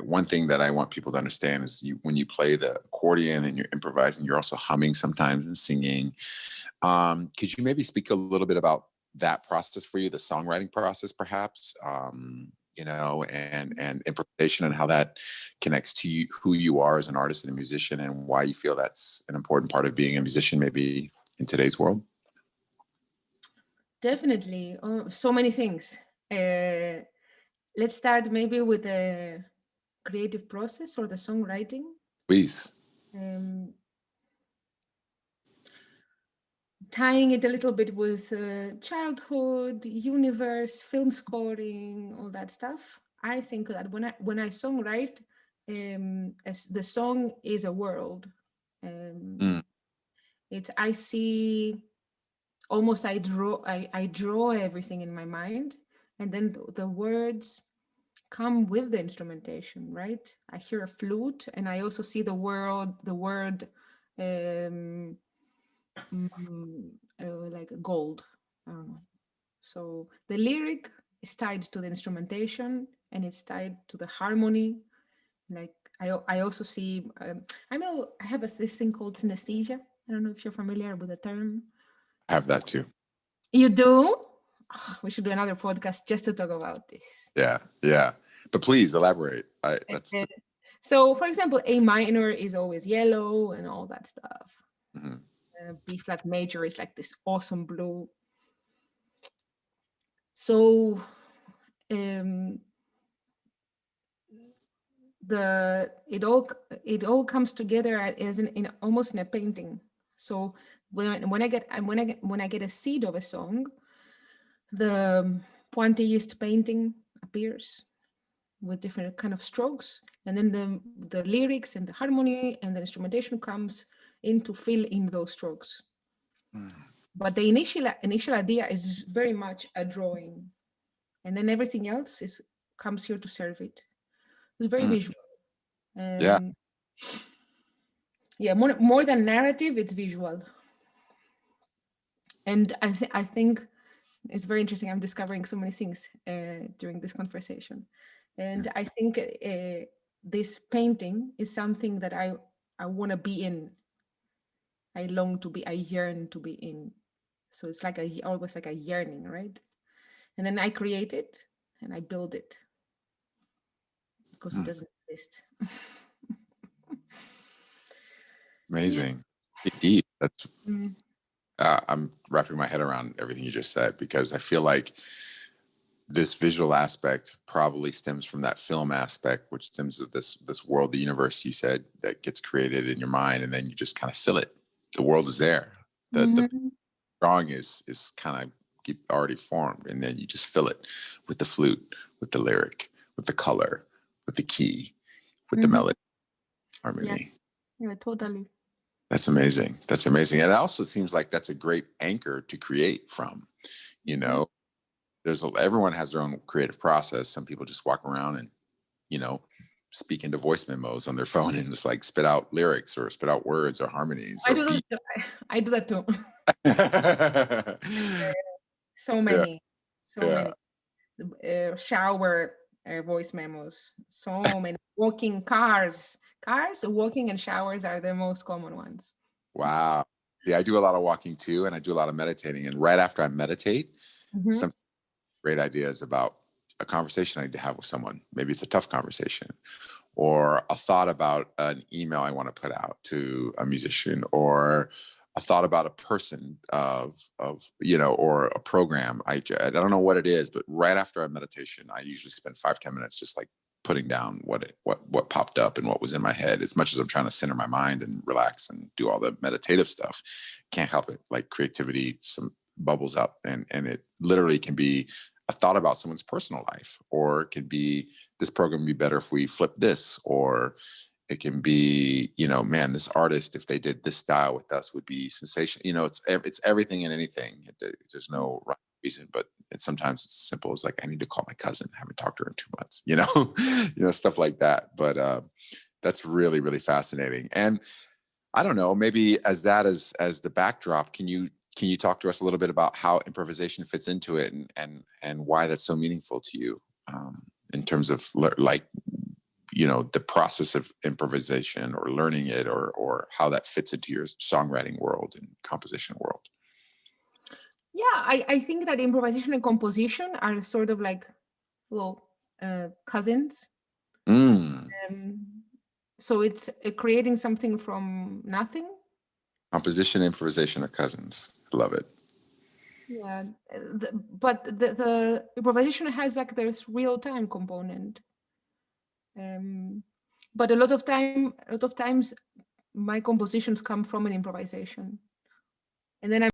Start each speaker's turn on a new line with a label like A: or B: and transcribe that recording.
A: One thing that I want people to understand is when you play the accordion and you're improvising, you're also humming sometimes and singing. Could you maybe speak a little bit about that process for you, the songwriting process, perhaps, and improvisation and how that connects to you, who you are as an artist and a musician, and why you feel that's an important part of being a musician, maybe in today's world?
B: Definitely. So many things. Let's start maybe with the creative process or the songwriting.
A: Please.
B: Um, Tying it a little bit with childhood, universe, film scoring, all that stuff. I think that when I songwrite, as the song is a world. Um,
A: Mm.
B: it's I see almost I draw everything in my mind, and then the words come with the instrumentation, right? I hear a flute, and I also see the word, um, like gold. I don't know. So the lyric is tied to the instrumentation, and it's tied to the harmony. Like I also see. I have this thing called synesthesia. I don't know if you're familiar with the term.
A: I have that too.
B: You do? Ah, we should do another podcast just to talk about this.
A: Yeah. Yeah. But please elaborate. That's
B: Uh, So, for example, A minor is always yellow and all that stuff.
A: mhm.
B: B flat major is like this awesome blue. So, um, it all comes together as in almost in a painting. So when I get a seed of a song, the pointillist painting appears with different kind of strokes, and then the lyrics and the harmony and the instrumentation comes in to fill in those strokes.
A: Mm.
B: But the initial idea is very much a drawing, and then everything else is comes here to serve it. It's very
A: Mm.
B: visual.
A: Yeah.
B: um yeah, more than narrative, it's visual. And I think it's very interesting. I'm discovering so many things during this conversation, and
A: Mm.
B: I think this painting is something that I want to be in. I long to be. I yearn to be in. So it's like always like a yearning, right? And then I create it and I build it because it
A: Mm.
B: doesn't exist. Yeah.
A: Amazing. Indeed. That's
B: Mm.
A: I'm wrapping my head around everything you just said, because I feel like this visual aspect probably stems from that film aspect, which stems of this world, the universe you said that gets created in your mind, and then you just kind of fill it. The world is there. The
B: Mhm.
A: drawing is kind of already formed, and then you just fill it with the flute, with the lyric, with the color, with the key, with the
B: Mhm.
A: melody,
B: Yeah.
A: harmony.
B: Yeah. Totally.
A: That's amazing. That's amazing. And it also seems like that's a great anchor to create from. You
B: Mhm.
A: know, everyone has their own creative process. Some people just walk around and, you know, speak into voice memos on their phone and just like spit out lyrics or spit out words or harmonies
B: I
A: or
B: do that.
A: beat.
B: I do that too. So
A: Yeah,
B: many, so
A: yeah.
B: many. Shower voice memos. So many. Walking cars, walking, and showers are the most common ones.
A: Wow. Yeah, I do a lot of walking too, and I do a lot of meditating. And right after I meditate,
B: Hmm.
A: some great ideas about a conversation I need to have with someone. Maybe it's a tough conversation, or a thought about an email I want to put out to a musician, or a thought about a person or a program. I don't know what it is, but right after a meditation, I usually spend 5-10 minutes just like putting down what popped up and what was in my head. As much as I'm trying to center my mind and relax and do all the meditative stuff, can't help it. Like creativity, some bubbles up, and it literally can be a thought about someone's personal life, or it could be this program would be better if we flip this, or it can be, man, this artist, if they did this style with us, would be sensational. It's everything and anything. There's no right reason, but sometimes it's as simple as like, I need to call my cousin. I haven't talked to her in 2 months, stuff like that. But that's really, really fascinating. And I don't know, maybe as the backdrop, can you talk to us a little bit about how improvisation fits into it, and why that's so meaningful to you, in terms of like, you know, the process of improvisation or learning it, or how that fits into your songwriting world and composition world?
B: Yeah, I think that improvisation and composition are sort of like little cousins. So it's creating something from nothing.
A: Composition, improvisation are cousins. I love it.
B: Yeah, but the improvisation has like this real time component. But a lot of times my compositions come from an improvisation, and then I'm